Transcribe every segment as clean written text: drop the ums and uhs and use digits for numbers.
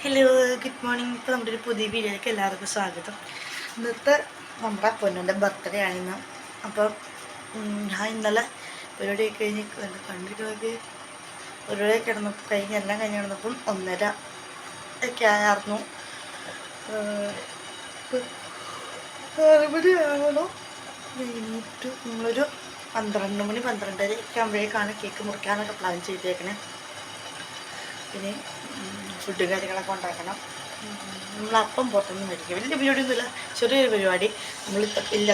Hello, good morning. ഇപ്പോൾ നമ്മുടെ ഒരു പുതിയ വീഡിയോയിലേക്ക് എല്ലാവർക്കും സ്വാഗതം. ഇന്നത്തെ നമ്മുടെ പൊന്നുൻ്റെ ബർത്ത്ഡേ ആണിന്ന്. അപ്പം ഞാൻ ഇന്നലെ പരിപാടിയൊക്കെ കഴിഞ്ഞ് കണ്ടിട്ട് പരിപാടിയൊക്കെ കഴിഞ്ഞ് എല്ലാം കഴിഞ്ഞ് കിടന്നപ്പം 1:30 ഒക്കെ ആയിരുന്നു. 6 മണിയാകണം കഴിഞ്ഞിട്ട് നമ്മളൊരു 12 മണി 12:30 ഒക്കെ ആകുമ്പോഴേക്കാണ് കേക്ക് മുറിക്കാനൊക്കെ പ്ലാൻ ചെയ്തേക്കണേ. പിന്നെ ഫുഡ് കാര്യങ്ങളൊക്കെ ഉണ്ടാക്കണം. നമ്മളപ്പം പുറത്തുനിന്ന് മേടിക്കുക. വലിയ പരിപാടിയൊന്നുമില്ല, ചെറിയൊരു പരിപാടി. നമ്മൾ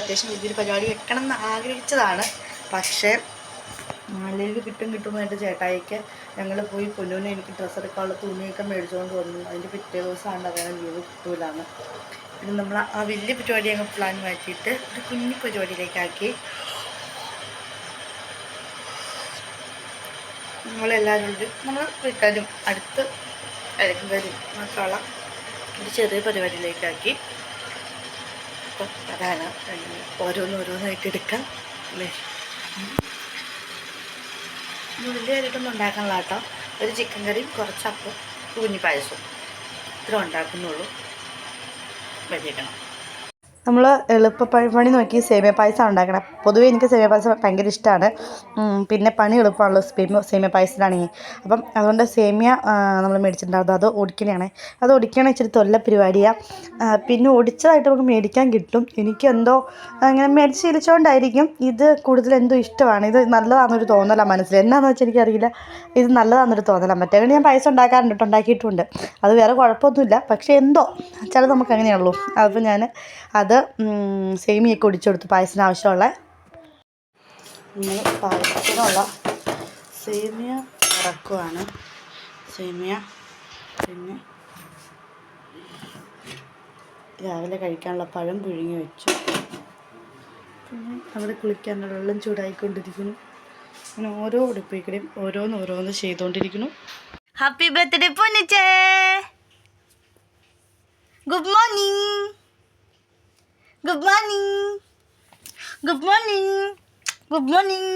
അത്യാവശ്യം വലിയൊരു പരിപാടി വെക്കണം എന്ന് ആഗ്രഹിച്ചതാണ്. പക്ഷേ ലീവ് കിട്ടുമെന്നായിട്ട് ചേട്ടായിക്ക് ഞങ്ങൾ പോയി പൊന്നൂനെ എനിക്ക് ഡ്രസ്സ് എടുക്കാനുള്ള തുണിയൊക്കെ മേടിച്ചുകൊണ്ട് വന്നു. അതിൻ്റെ പിറ്റേ ദിവസമാണ് അറിയാൻ ലീവ് കിട്ടൂലാന്ന്. പിന്നെ നമ്മൾ ആ വലിയ പരിപാടി അങ്ങ് പ്ലാൻ മാറ്റിയിട്ട് ഒരു കുഞ്ഞു പരിപാടിയിലേക്കാക്കി. നമ്മളെല്ലാവരും നമ്മൾ വീട്ടുകാരും അടുത്ത് വരും മാത്രമുള്ള ഒരു ചെറിയ പരിപാടിയിലേക്കാക്കി. അപ്പം അതാണ് ഓരോന്നായിട്ട് എടുക്കാം അല്ലേ. വലിയ കാര്യമായിട്ടൊന്നും ഉണ്ടാക്കാനുള്ള കേട്ടോ. ഒരു ചിക്കൻ കറിയും കുറച്ചപ്പം കുഞ്ഞി പായസവും ഇത്ര ഉണ്ടാക്കുന്നുള്ളൂ. വരിക്കണം. നമ്മൾ പണി നോക്കി സേമിയ പായസം ഉണ്ടാക്കണം. പൊതുവേ എനിക്ക് സേമിയ പായസം ഭയങ്കര ഇഷ്ടമാണ്. പിന്നെ പണി എളുപ്പമാണല്ലോ സേമിയ പായസത്തിലാണെങ്കിൽ. അപ്പം അതുകൊണ്ട് സേമിയ നമ്മൾ മേടിച്ചിട്ടുണ്ടായിരുന്നു. അത് ഒടിക്കണയാണ്. അത് ഒടിക്കണ ഇച്ചിരി തൊല്ല പരിപാടിയാണ്. പിന്നെ ഒടിച്ചതായിട്ട് നമുക്ക് മേടിക്കാൻ കിട്ടും. എനിക്കെന്തോ അങ്ങനെ മേടിച്ച് ശീലിച്ചുകൊണ്ടായിരിക്കും ഇത് കൂടുതൽ എന്തോ ഇഷ്ടമാണ്. ഇത് നല്ലതാണെന്നൊരു തോന്നലാണ് മനസ്സിൽ. എന്നാന്ന് വെച്ചാൽ എനിക്കറിയില്ല, ഇത് നല്ലതാണെന്നൊരു തോന്നലാണ്. മറ്റേ ഞാൻ പായസം ഉണ്ടാക്കിയിട്ടുണ്ട്. അത് വേറെ കുഴപ്പമൊന്നുമില്ല. പക്ഷേ എന്തോ ചിലത് നമുക്ക് അങ്ങനെയുള്ളൂ. അപ്പോൾ ഞാൻ അത് സേമിയൊക്കെ ഒടിച്ചെടുത്ത് പായസത്തിന് ആവശ്യമുള്ള പായസത്തിനുള്ള സേമിയ ഇറക്കുവാണ്. സേമിയ പിന്നെ രാവിലെ കഴിക്കാനുള്ള പഴം പുഴുങ്ങി വെച്ചു. പിന്നെ അവിടെ കുളിക്കാനുള്ള വെള്ളം ചൂടായിക്കൊണ്ടിരിക്കുന്നു. അങ്ങനെ ഓരോ ഉടുപ്പിക്കടിയും ഓരോന്ന് ചെയ്തുകൊണ്ടിരിക്കുന്നു. ഹാപ്പി ബർത്ത്ഡേ പൊന്നിച്ചേ. Good morning. Good morning. Good morning. Good morning.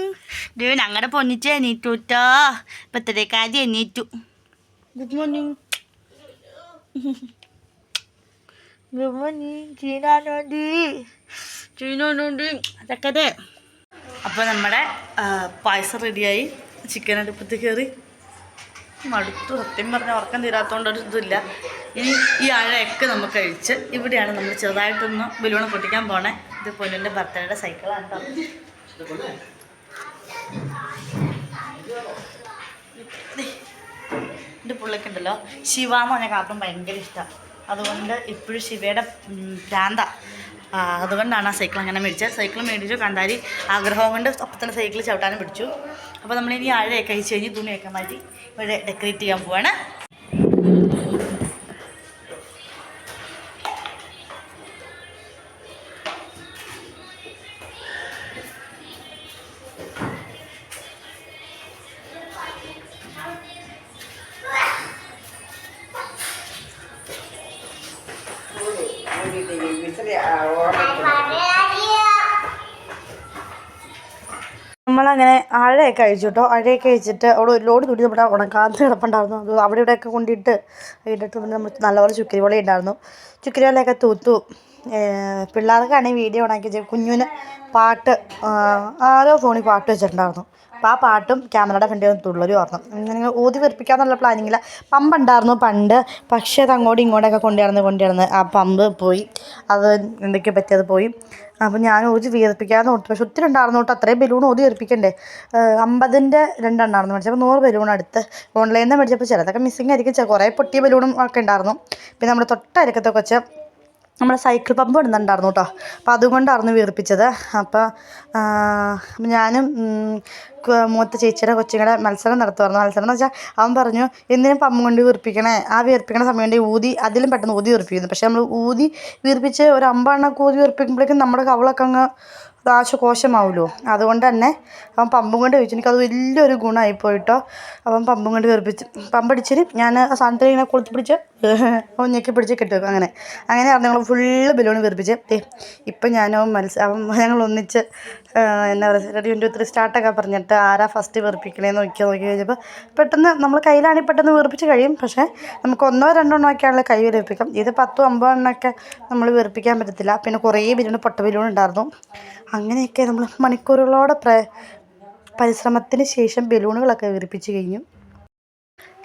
ഞങ്ങളുടെ പൊന്നിച്ച് എണീറ്റു കേട്ടോ. ബർത്ത്ഡേക്കാരി എണീറ്റു. Good morning. Good morning. ചീനാനോണ്ടി അതൊക്കെ. അപ്പോൾ നമ്മുടെ പായസം റെഡിയായി. ചിക്കൻ അടുപ്പത്ത് കയറി മടുത്തു. സത്യം പറഞ്ഞാൽ ഉറക്കം തീരാത്തതുകൊണ്ടൊരു ഇതില്ല. ഇനി ഈ ആഴയൊക്കെ നമുക്ക് കഴിച്ച് ഇവിടെയാണ് നമ്മൾ ചെറുതായിട്ടൊന്ന് ബലൂണ് പൊട്ടിക്കാൻ പോണേ. ഇത് പൊന്നിൻ്റെ ബർത്ത്ഡേയുടെ സൈക്കിളാണ് കേട്ടോ. എൻ്റെ പുള്ളിക്കുണ്ടല്ലോ ശിവ എന്ന് പറഞ്ഞ കാർട്ടൂൺ ഭയങ്കര ഇഷ്ടമാണ്. അതുകൊണ്ട് ഇപ്പോഴും ശിവയുടെ ഭ്രാന്ത. അതുകൊണ്ടാണ് ആ സൈക്കിൾ അങ്ങനെ മേടിച്ചത്. സൈക്കിൾ മേടിച്ചു കണ്ടാൽ ആഗ്രഹം കൊണ്ട് അപ്പം തന്നെ സൈക്കിൾ ചവിട്ടാനും പിടിച്ചു. അപ്പോൾ നമ്മളിനി ആഴയൊക്കെ കഴിച്ച് കഴിഞ്ഞ് തുണിയൊക്കെ മാറ്റി ഇവിടെ ഡെക്കറേറ്റ് ചെയ്യാൻ പോവാണ്. നമ്മളങ്ങനെ അഴയൊക്കെ കഴിച്ചു കേട്ടോ. അഴയൊക്കെ കഴിച്ചിട്ട് അവിടെ ഒരു ലോഡ് തുണി നമ്മുടെ ഉണക്കാത്ത കിടപ്പുണ്ടായിരുന്നു. അത് അവിടെ ഇവിടെയൊക്കെ കൊണ്ടിട്ട് പിന്നെ നമ്മൾ നല്ലപോലെ ചുക്കിരി വല ഉണ്ടായിരുന്നു. ചുക്കിരി വലയൊക്കെ തൂത്തു. പിള്ളേർക്കാണെങ്കിൽ വീഡിയോ ഉണ്ടാക്കി കുഞ്ഞുവിന് പാട്ട് ആരോ ഫോണിൽ പാട്ട് വെച്ചിട്ടുണ്ടായിരുന്നു. അപ്പോൾ ആ പാട്ടും ക്യാമറയുടെ ഫ്രണ്ടിൽ ഒന്ന് തുള്ളലും ഓർന്നു. അങ്ങനെ ഊതി വെറുപ്പിക്കാന്നുള്ള പ്ലാനിങ്ങില്ല. പമ്പുണ്ടായിരുന്നു പണ്ട്. പക്ഷേ അത് അങ്ങോട്ടും ഇങ്ങോട്ടൊക്കെ കൊണ്ടുവന്ന് ആ പമ്പ് പോയി. അത് എന്തൊക്കെയോ പറ്റിയത് പോയി. അപ്പം ഞാൻ ഊതി വീർപ്പിക്കാമെന്ന് ഓർത്തു. പക്ഷെ ഒത്തിരി ഉണ്ടായിരുന്നു കേട്ടോ. അത്രയും ബലൂൺ ഊതി വീർപ്പിക്കണ്ടേ. 50ൻ്റെ 2 എണ്ണമായിരുന്നു മേടിച്ചപ്പോൾ 100 ബലൂൺ അടുത്ത് ഓൺലൈനിൽ നിന്ന് മേടിച്ചപ്പോൾ ചിലതൊക്കെ മിസ്സിങ് ആയിരിക്കും. കുറേ പൊട്ടിയ ബലൂണും ഒക്കെ ഉണ്ടായിരുന്നു. പിന്നെ നമ്മുടെ തൊട്ടരിക്കത്തൊക്കെ വെച്ച് നമ്മുടെ സൈക്കിൾ പമ്പ് ഇടുന്നുണ്ടായിരുന്നു കേട്ടോ. അപ്പോൾ അതുകൊണ്ടായിരുന്നു വീർപ്പിച്ചത്. അപ്പോൾ ഞാനും മൂത്ത ചേച്ചിയുടെ കൊച്ചുങ്ങളുടെ മത്സരം നടത്തുമായിരുന്നു. മത്സരം എന്ന് വെച്ചാൽ അവൻ പറഞ്ഞു എന്തിനും പമ്പ് കൊണ്ട് വീർപ്പിക്കണേ, ആ വീർപ്പിക്കണ സമയം കൊണ്ട് ഊതി അതിലും പെട്ടെന്ന് ഊതി വീർപ്പിക്കുന്നു. പക്ഷേ നമ്മൾ ഊതി വീർപ്പിച്ച് ഒരു 50 എണ്ണമൊക്കെ ഊതി വീർപ്പിക്കുമ്പോഴേക്കും നമ്മുടെ കവളൊക്കെ അങ്ങ് നാശകോശമാവുമല്ലോ. അതുകൊണ്ട് തന്നെ അവൻ പമ്പും കൊണ്ട് ചോദിച്ചു. എനിക്കത് വലിയൊരു ഗുണമായിപ്പോയിട്ടോ. അവൻ പമ്പും കൊണ്ട് വീർപ്പിച്ച് പമ്പടിച്ചിട്ട് ഞാൻ ആ സാധനത്തിൽ ഇങ്ങനെ കൊളുത്തി പിടിച്ച് ഞെക്കി പിടിച്ച് കെട്ടുവെക്കും. അങ്ങനെ ഞങ്ങൾ ഫുള്ള് ബലൂൺ വീർപ്പിച്ച്. ഇപ്പം ഞാനോ അവൻ ഞങ്ങൾ ഒന്നിച്ച് എന്നാ പറയുക റെഡി 1 2 3 സ്റ്റാർട്ടൊക്കെ പറഞ്ഞിട്ട് ആരാ ഫസ്റ്റ് വീർപ്പിക്കണേന്ന് നോക്കി കഴിഞ്ഞപ്പോൾ പെട്ടെന്ന് നമ്മൾ കയ്യിലാണെങ്കിൽ പെട്ടെന്ന് വീർപ്പിച്ച് കഴിയും. പക്ഷേ നമുക്ക് 1 2 ഒക്കെയാണല്ലോ കൈ വീർപ്പിക്കാം. ഇത് 10 50 എണ്ണമൊക്കെ നമ്മൾ വീർപ്പിക്കാൻ പറ്റത്തില്ല. പിന്നെ കുറേ ബലൂൺ പൊട്ട ബലൂൺ ഉണ്ടായിരുന്നു. അങ്ങനെയൊക്കെ നമ്മൾ മണിക്കൂറുകളോടെ പരിശ്രമത്തിന് ശേഷം ബലൂണുകളൊക്കെ വീർപ്പിച്ച് കഴിഞ്ഞു.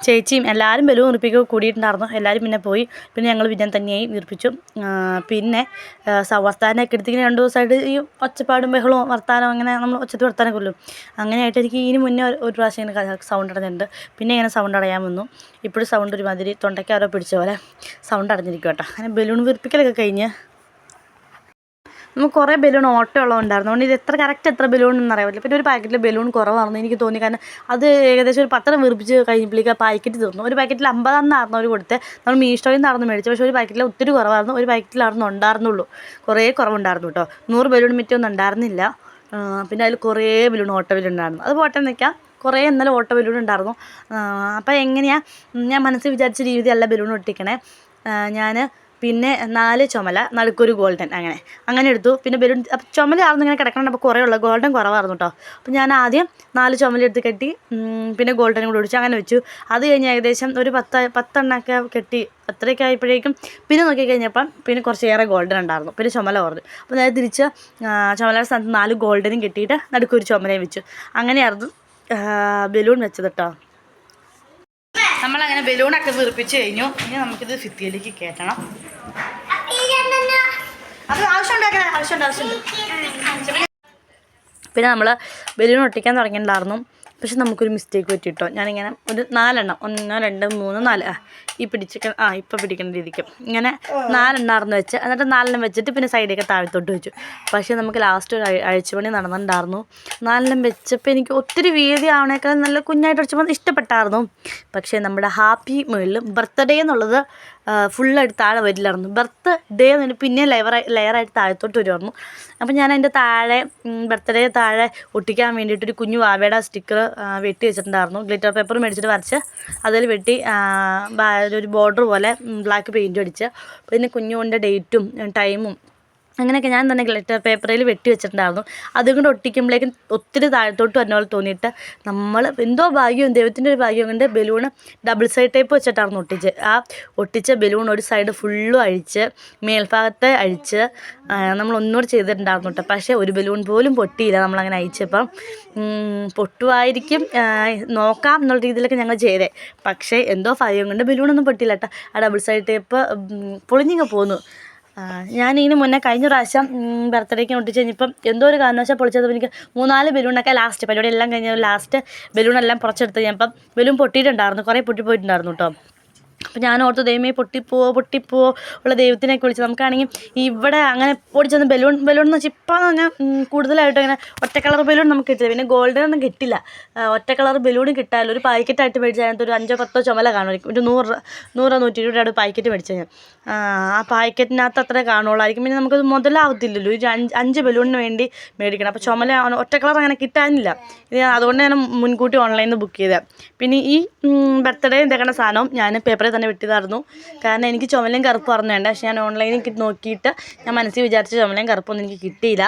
ചേച്ചിയും എല്ലാവരും ബലൂൺ വീർപ്പിക്കുക കൂടിയിട്ടുണ്ടായിരുന്നു. എല്ലാവരും പിന്നെ പോയി. പിന്നെ ഞങ്ങൾ വിജയം തന്നെയായി വീർപ്പിച്ചു. പിന്നെ വർത്താനമൊക്കെ എടുത്തിങ്ങനെ 2 ദിവസമായിട്ട് ഈ ഒച്ചപ്പാടും ബഹളവും വർത്താനം അങ്ങനെ നമ്മൾ ഒച്ചത്തിൽ വർത്താനമൊക്കെ ഉള്ളൂ. അങ്ങനെയായിട്ട് എനിക്ക് ഇതിന് മുന്നേ ഒരു പ്രാവശ്യം ഇങ്ങനെ സൗണ്ട് അടഞ്ഞിട്ടുണ്ട്. പിന്നെ ഇങ്ങനെ സൗണ്ട് അടയാൻ വന്നു. ഇപ്പോഴും സൗണ്ട് ഒരുമാതിരി തൊണ്ടയ്ക്ക് ആരോ പിടിച്ച പോലെ സൗണ്ട് അടഞ്ഞിരിക്കും കേട്ടോ. അങ്ങനെ ബലൂൺ വീർപ്പിക്കലൊക്കെ കഴിഞ്ഞ് നമുക്ക് കുറേ ബലൂൺ ഓട്ടം ഉള്ളതുകൊണ്ടായിരുന്നു. അതുകൊണ്ട് ഇത് എത്ര ബലൂൺ എന്ന് അറിയാൻ പറ്റില്ല. പിന്നെ ഒരു പാക്കറ്റിൽ ബലൂൺ കുറവാണെന്ന് എനിക്ക് തോന്നി. കാരണം അത് ഏകദേശം ഒരു 10 വീർപ്പിച്ച് കഴിഞ്ഞപ്പോഴേക്കും ആ പാക്കറ്റ് തീർന്നു. ഒരു പാക്കറ്റിൽ 50 എന്നായിരുന്നു അവർ കൊടുത്തത്. നമ്മൾ മീഷോയിൽ നിന്നായിരുന്നു മേടിച്ചത്. പക്ഷേ ഒരു പാക്കറ്റിൽ ഒത്തിരി കുറവായിരുന്നു. ഒരു പാക്കറ്റിലായിരുന്നു ഉണ്ടായിരുന്നുള്ളൂ. കുറേ കുറവുണ്ടായിരുന്നു കേട്ടോ. 100 ബലൂൺ മിറ്റൊന്നും ഉണ്ടായിരുന്നില്ല. പിന്നെ അതിൽ കുറേ ബലൂൺ ഓട്ട ബലൂൺ ഉണ്ടായിരുന്നു. അത് പോട്ടെ നിൽക്കാം. കുറേ ഇന്നലെ ഓട്ട ബലൂൺ ഉണ്ടായിരുന്നു. അപ്പോൾ എങ്ങനെയാണ് ഞാൻ മനസ്സിൽ വിചാരിച്ച രീതിയല്ല ബലൂൺ ഒട്ടിക്കണേ. ഞാൻ പിന്നെ 4 ചുമല നടുക്കൊരു ഗോൾഡൻ അങ്ങനെ എടുത്തു. പിന്നെ ബലൂൺ അപ്പം ചുമലായിരുന്നു ഇങ്ങനെ കിടക്കണം. അപ്പോൾ കുറേ ഉള്ളത് ഗോൾഡൻ കുറവായിരുന്നു കേട്ടോ. അപ്പോൾ ഞാൻ ആദ്യം 4 ചുമല എടുത്ത് കെട്ടി പിന്നെ ഗോൾഡനും കൂടെ ഒടിച്ചു അങ്ങനെ വെച്ചു. അത് കഴിഞ്ഞ് ഏകദേശം ഒരു 10 എണ്ണമൊക്കെ കെട്ടി അത്രയൊക്കെ ആയപ്പോഴേക്കും പിന്നെ നോക്കിക്കഴിഞ്ഞപ്പം പിന്നെ കുറച്ചേറെ ഗോൾഡൻ ഉണ്ടായിരുന്നു. പിന്നെ ചുമല കുറഞ്ഞു. അപ്പോൾ നേരെ തിരിച്ച് ചുമലയുടെ സ്ഥാനത്ത് 4 ഗോൾഡനും കെട്ടിയിട്ട് നടുക്കൊരു ചുമലയും വെച്ചു. അങ്ങനെയായിരുന്നു ബലൂൺ വെച്ചത് കേട്ടോ. നമ്മളങ്ങനെ ബലൂണൊക്കെ വീർപ്പിച്ച് കഴിഞ്ഞു. ഇനി നമുക്കിത് ഭിത്തിയിലേക്ക് കയറ്റണം. അത് ആവശ്യമുണ്ട്. പിന്നെ നമ്മൾ ബലൂൺ ഒട്ടിക്കാൻ തുടങ്ങിയിട്ടുണ്ടായിരുന്നു. പക്ഷെ നമുക്കൊരു മിസ്റ്റേക്ക് പറ്റിയിട്ടോ. ഞാനിങ്ങനെ ഒരു 4 എണ്ണം 1 2 3 4 ഇപ്പോൾ പിടിക്കുന്ന രീതിക്ക് ഇങ്ങനെ 4 എണ്ണമായിരുന്നു വെച്ച്. എന്നിട്ട് 4 എണ്ണം വെച്ചിട്ട് പിന്നെ സൈഡൊക്കെ താഴത്തോട്ട് വെച്ചു. പക്ഷേ നമുക്ക് ലാസ്റ്റ് ഒരു അഴിച്ചുപണി നടന്നിട്ടുണ്ടായിരുന്നു. 4 എണ്ണം വെച്ചപ്പോൾ എനിക്ക് ഒത്തിരി വീതി ആവണേക്കാൾ നല്ല കുഞ്ഞായിട്ട് അടിച്ചപ്പോൾ ഇഷ്ടപ്പെട്ടായിരുന്നു. പക്ഷേ നമ്മുടെ ഹാപ്പി മേളിലും ബർത്ത്ഡേ എന്നുള്ളത് ഫുള്ളായിട്ട് താഴെ വരില്ലായിരുന്നു. ബർത്ത്ഡേ എന്ന് പിന്നെ ലെയറായിട്ട് താഴത്തോട്ട് വരുമായിരുന്നു. അപ്പം ഞാൻ അതിൻ്റെ താഴെ ബർത്ത്ഡേ താഴെ ഒട്ടിക്കാൻ വേണ്ടിയിട്ടൊരു കുഞ്ഞു വാവയുടെ സ്റ്റിക്കർ വെട്ടി വെച്ചിട്ടുണ്ടായിരുന്നു. ഗ്ലിറ്റർ പേപ്പർ മേടിച്ചിട്ട് വരച്ച് അതിൽ വെട്ടി ഒരു ബോർഡർ പോലെ ബ്ലാക്ക് പെയിൻറ്റും അടിച്ച് പിന്നെ കുഞ്ഞുകൊണ്ട് ഡേറ്റും ടൈമും അങ്ങനെയൊക്കെ ഞാൻ തന്നെ ഗ്ലിറ്റർ പേപ്പറിൽ വെട്ടി വെച്ചിട്ടുണ്ടായിരുന്നു. അതും കൊണ്ട് ഒട്ടിക്കുമ്പോഴേക്കും ഒത്തിരി താഴത്തോട്ട് വരുന്ന പോലെ തോന്നിയിട്ട് നമ്മൾ എന്തോ ഭാഗ്യം ദൈവത്തിൻ്റെ ഒരു ഭാഗ്യം കൊണ്ട് ബലൂണ് ഡബിൾ സൈഡ് ടേപ്പ് വെച്ചിട്ടായിരുന്നു ഒട്ടിച്ച്. ആ ഒട്ടിച്ച ബലൂൺ ഒരു സൈഡ് ഫുള്ളും അഴിച്ച് മേൽഭാഗത്തെ അഴിച്ച് നമ്മൾ ഒന്നുകൂടെ ചെയ്തിട്ടുണ്ടായിരുന്നു കേട്ടോ. പക്ഷേ ഒരു ബലൂൺ പോലും പൊട്ടിയില്ല. നമ്മളങ്ങനെ അയച്ചപ്പം പൊട്ടുമായിരിക്കും നോക്കാം എന്നുള്ള രീതിയിലൊക്കെ ഞങ്ങൾ ചെയ്തേ. പക്ഷേ എന്തോ ഭാഗ്യം കൊണ്ട് ബലൂണൊന്നും പൊട്ടിയില്ല കേട്ടോ. ആ ഡബിൾ സൈഡ് ടേപ്പ് പൊളിഞ്ഞിങ്ങ് പോന്നു. ഞാനിതിന് മുന്നേ കഴിഞ്ഞ പ്രാവശ്യം ബർത്ത്ഡേക്ക് ഒട്ടിച്ച് കഴിഞ്ഞപ്പം എന്തോ ഒരു കാരണവശാൽ പൊളിച്ചത്. എനിക്ക് 3-4 ബലൂണൊക്കെ ലാസ്റ്റ് പരിപാടി എല്ലാം കഴിഞ്ഞ ലാസ്റ്റ് ബലൂണെല്ലാം പുറത്തെടുത്ത് കഴിഞ്ഞപ്പം ബലൂൺ പൊട്ടിയിട്ടുണ്ടായിരുന്നു. കുറേ പൊട്ടിപ്പോയിട്ടുണ്ടായിരുന്നു കേട്ടോ. അപ്പോൾ ഞാൻ ഓർത്ത് ദൈവമേ പൊട്ടിപ്പോവോ ഉള്ള ദൈവത്തിനൊക്കെ വിളിച്ച് നമുക്കാണെങ്കിൽ ഇവിടെ അങ്ങനെ പൊടിച്ചൊന്ന് ബലൂൺ എന്ന് വെച്ചാൽ ഇപ്പം ഞാൻ കൂടുതലായിട്ടും അങ്ങനെ ഒറ്റ കളർ ബലൂൺ നമുക്ക് കിട്ടില്ല. പിന്നെ ഗോൾഡൻ ഒന്നും കിട്ടില്ല. ഒറ്റ കളർ ബലൂൺ കിട്ടാമല്ലോ. ഒരു പാക്കറ്റായിട്ട് മേടിച്ചാൽ അതിനകത്ത് ഒരു 5 10 ചുമല കാണുമായിരിക്കും. ഒരു 100 120 പാക്കറ്റ് മേടിച്ചാൽ ഞാൻ ആ പാക്കറ്റിനകത്ത് അത്രേ കാണുള്ളായിരിക്കും. പിന്നെ നമുക്കത് മുതലാവത്തില്ലല്ലോ. ഒരു 5 ബലൂണിന് വേണ്ടി മേടിക്കണം. അപ്പോൾ ചുമല ഒറ്റ കളർ അങ്ങനെ കിട്ടാനില്ല. ഇത് അതുകൊണ്ട് ഞാൻ മുൻകൂട്ടി ഓൺലൈനിൽ നിന്ന് ബുക്ക് ചെയ്തത്. പിന്നെ ഈ ബർത്ത്ഡേ ഇതേക്കണ സാധനവും ഞാൻ പേപ്പറിൽ തന്നെ വെട്ടിയതായിരുന്നു. കാരണം എനിക്ക് ചുമലയും കറുപ്പ് പറഞ്ഞു വേണ്ട. പക്ഷേ ഞാൻ ഓൺലൈനിൽ നോക്കിയിട്ട് ഞാൻ മനസ്സിൽ വിചാരിച്ച ചുമലയും കറുപ്പൊന്നും എനിക്ക് കിട്ടിയില്ല.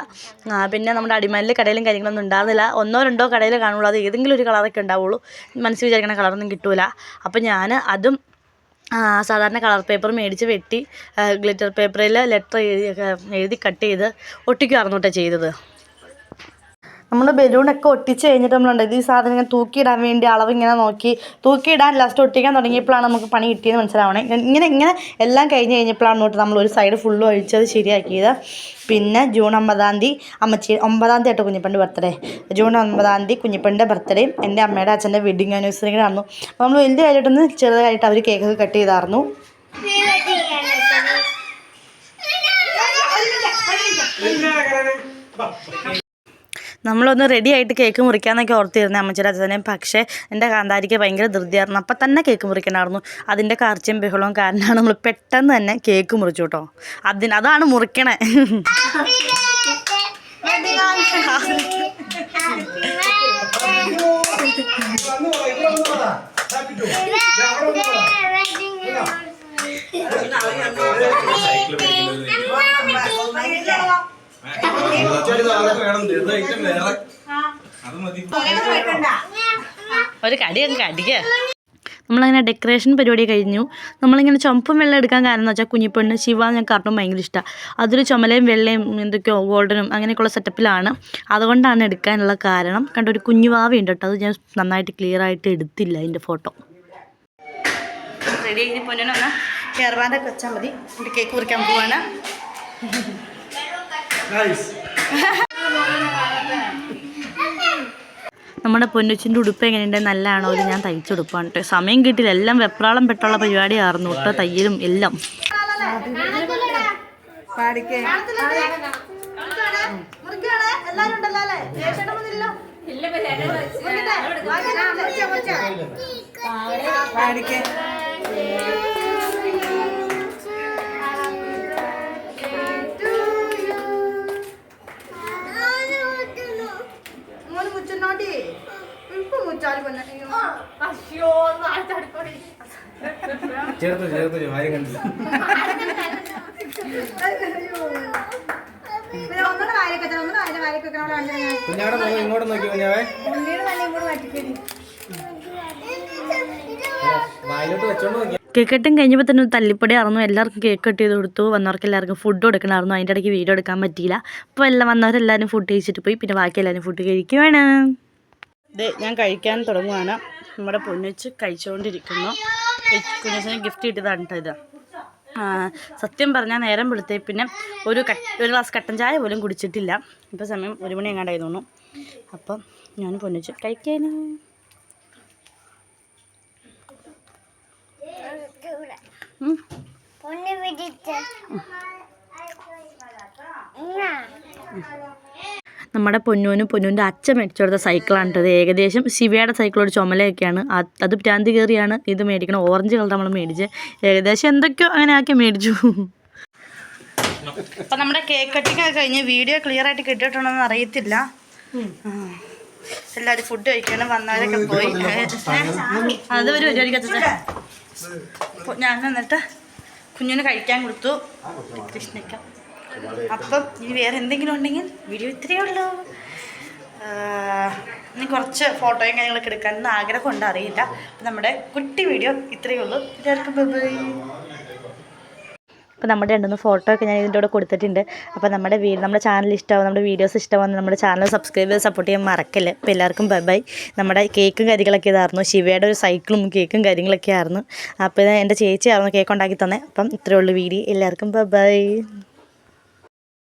പിന്നെ നമ്മുടെ അടിമാലിലെ കടയിലും കാര്യങ്ങളൊന്നും ഉണ്ടായിരുന്നില്ല. 1 2 കടയിൽ കാണുള്ളൂ. അത് ഏതെങ്കിലും ഒരു കളറൊക്കെ ഉണ്ടാവുള്ളൂ. മനസ്സിൽ വിചാരിക്കണ കളറൊന്നും കിട്ടില്ല. അപ്പോൾ ഞാൻ അതും സാധാരണ കളർ പേപ്പർ മേടിച്ച് വെട്ടി ഗ്ലിറ്റർ പേപ്പറിൽ ലെറ്റർ എഴുതി കട്ട് ചെയ്ത് ഒട്ടിക്കുമായിരുന്നു കേട്ടോ ചെയ്തത്. നമ്മൾ ബലൂണൊക്കെ ഒട്ടിച്ച് കഴിഞ്ഞിട്ട് നമ്മളുണ്ട് ഈ സാധനം ഇങ്ങനെ തൂക്കിയിടാൻ വേണ്ടി അളവ് ഇങ്ങനെ നോക്കി തൂക്കിയിടാൻ ലാസ്റ്റ് ഒട്ടിക്കാൻ തുടങ്ങിയപ്പോഴാണ് നമുക്ക് പണി കിട്ടിയെന്ന് മനസ്സിലാവണേ. ഇങ്ങനെ എല്ലാം കഴിഞ്ഞപ്പോഴാണ് തൊട്ട് നമ്മൾ ഒരു സൈഡ് ഫുള്ളും അഴിച്ചത് ശരിയാക്കിയത്. പിന്നെ ജൂൺ 9-ാം തീയതി 9-ാം തീയതി ആയിട്ട് കുഞ്ഞിപ്പൻ്റെ ബർത്ത്ഡേ. ജൂൺ 9-ാം തീയതി കുഞ്ഞിപ്പൻ്റെ ബർത്ത്ഡേയും എൻ്റെ അമ്മയുടെ അച്ഛൻ്റെ വെഡിങ് ആനിവേഴ്സറി കൂടെ ആയിരുന്നു. അപ്പോൾ നമ്മൾ വലിയ കാര്യമായിട്ടൊന്ന് ചെറുതായിട്ട് അവർ കേക്കൊക്കെ കട്ട് ചെയ്തായിരുന്നു. നമ്മളൊന്ന് റെഡി ആയിട്ട് കേക്ക് മുറിക്കാമെന്നൊക്കെ ഓർത്തിരുന്നത് അമ്മച്ചിയുടെ അച്ഛനെയും. പക്ഷേ എൻ്റെ കാന്താരിക്ക് ഭയങ്കര ധൃതിയായിരുന്നു. അപ്പം തന്നെ കേക്ക് മുറിക്കണമായിരുന്നു. അതിൻ്റെ കാർച്ചയും ബഹളവും കാരണമാണ് നമ്മൾ പെട്ടെന്ന് തന്നെ കേക്ക് മുറിച്ചു കേട്ടോ. അതാണ് മുറിക്കണേ. ഒരു കടിയൊക്കെ അടിക്കുക. നമ്മളങ്ങനെ ഡെക്കറേഷൻ പരിപാടി കഴിഞ്ഞു. നമ്മളിങ്ങനെ ചുമപ്പും വെള്ളം എടുക്കാൻ കാരണം എന്ന് വെച്ചാൽ കുഞ്ഞിപ്പെണ്ണ് ശിവ ഞാൻ കാർട്ടൂൺ ഭയങ്കര ഇഷ്ടമാണ്. അതൊരു ചുമലയും വെള്ളയും എന്തൊക്കെയോ ഗോൾഡനും അങ്ങനെയൊക്കെയുള്ള സെറ്റപ്പിലാണ്. അതുകൊണ്ടാണ് എടുക്കാനുള്ള കാരണം. കണ്ട ഒരു കുഞ്ഞു വാവയുണ്ട് കേട്ടോ. അത് ഞാൻ നന്നായിട്ട് ക്ലിയർ ആയിട്ട് എടുത്തില്ല അതിൻ്റെ ഫോട്ടോ. റെഡി ആയി പൊന്നു വന്നാൽ ഹെയർ ബാൻഡൊക്കെ വെച്ചാൽ മതി. ഒരു കേക്ക് മുറിക്കാൻ പോവാണ്. നമ്മുടെ പൊന്നുച്ചിൻ്റെ ഉടുപ്പ് എങ്ങനെയുണ്ട്, നല്ലതാണോ? ഒരു ഞാൻ തയ്ച്ചുടുപ്പാണ് കേട്ടോ. സമയം കിട്ടില്ല, എല്ലാം വെപ്രാളം പെട്ടുള്ള പരിപാടിയായിരുന്നു കേട്ടോ, തയ്യലും എല്ലാം. ഇങ്ങോട്ട് നോക്കി കുഞ്ഞാവേ, വായിലോട്ട് വെച്ചോണ്ട് നോക്കി. കേക്ക് കട്ടിങ് കഴിഞ്ഞപ്പോൾ തന്നെ തല്ലിപ്പൊടി ആയിരുന്നു. എല്ലാവർക്കും കേക്ക് കട്ട് ചെയ്ത് കൊടുത്തു. വന്നവർക്ക് എല്ലാവർക്കും ഫുഡ് കൊടുക്കണമായിരുന്നു. അതിൻ്റെ ഇടയ്ക്ക് വീഡിയോ എടുക്കാൻ പറ്റിയില്ല. അപ്പോൾ വന്നവരെല്ലാവരും ഫുഡ് കഴിച്ചിട്ട് പോയി. പിന്നെ ബാക്കി എല്ലാവരും ഫുഡ് കഴിക്കുവാണ്. ഇത് ഞാൻ കഴിക്കാൻ തുടങ്ങുവാണ്. നമ്മുടെ പൊന്നുവെച്ച് കഴിച്ചുകൊണ്ടിരിക്കുന്നു. കുഞ്ഞുവെച്ചിന് ഗിഫ്റ്റ് കിട്ടിയതാണ് കേട്ടോ ഇത്. സത്യം പറഞ്ഞാൽ നേരം വെളുത്തേ പിന്നെ ഒരു ഗ്ലാസ് കട്ടൻ ചായ പോലും കുടിച്ചിട്ടില്ല. ഇപ്പോൾ സമയം 1 മണി എങ്ങാണ്ടായി തോന്നുന്നു. അപ്പം ഞാൻ പൊന്നുവെച്ച് കഴിക്കാന്. നമ്മുടെ പൊന്നുവിൻ്റെ അച്ഛൻ മേടിച്ചു കൊടുത്ത സൈക്കിളാണ് കേട്ടത്. ഏകദേശം ശിവയുടെ സൈക്കിളോട് ചുമലയൊക്കെയാണ്. അത് ഭ്രാന്തി കയറിയാണ് ഇത് മേടിക്കണം. ഓറഞ്ച് കളർ നമ്മൾ മേടിച്ച് ഏകദേശം എന്തൊക്കെയോ അങ്ങനെ ആക്കി മേടിച്ചു. അപ്പം നമ്മുടെ കേക്ക് കട്ടിങ് ഒക്കെ കഴിഞ്ഞ് വീഡിയോ ക്ലിയർ ആയിട്ട് കിട്ടിയിട്ടുണ്ടോയെന്ന് അറിയത്തില്ല. എല്ലാവരും ഫുഡ് കഴിക്കണം. വന്നവരൊക്കെ പോയി. അത് ഒരു പരിപാടിക്കകത്ത് ഞാൻ എന്നിട്ട് കുഞ്ഞിന് കഴിക്കാൻ കൊടുത്തു. കൃഷ്ണയ്ക്ക. അപ്പം ഇനി വേറെ എന്തെങ്കിലും ഉണ്ടെങ്കിൽ വീഡിയോ ഇത്രയേ ഉള്ളൂ. ഇനി കുറച്ച് ഫോട്ടോയും കാര്യങ്ങളൊക്കെ എടുക്കാനൊന്നും ആഗ്രഹമുണ്ട്, അറിയില്ല. അപ്പം നമ്മുടെ കുട്ടി വീഡിയോ ഇത്രയേ ഉള്ളൂ. എല്ലാവർക്കും ബൈ. അപ്പോൾ നമ്മുടെ 2-3 ഫോട്ടോ ഒക്കെ ഞാൻ ഇതിൻ്റെ കൂടെ കൊടുത്തിട്ടുണ്ട്. അപ്പോൾ നമ്മുടെ ചാനൽ ഇഷ്ടമാവും, നമ്മുടെ വീഡിയോസ് ഇഷ്ടമാവും, നമ്മുടെ ചാനൽ സബ്സ്ക്രൈബ് ചെയ്ത് സപ്പോർട്ട് ചെയ്യാൻ മറക്കല്ലേ. അപ്പോൾ എല്ലാവർക്കും ബൈ. നമ്മുടെ കേക്കും കാര്യങ്ങളൊക്കെ ഇതായിരുന്നു. ശിവയുടെ ഒരു സൈക്കിളും കേക്കും കാര്യങ്ങളൊക്കെ ആയിരുന്നു. അപ്പോൾ ഇത് എൻ്റെ ചേച്ചിയായിരുന്നു കേക്ക് ഉണ്ടാക്കി തന്നെ. അപ്പം ഇത്രയേ ഉള്ളൂ വീഡിയോ. എല്ലാവർക്കും ബൈ.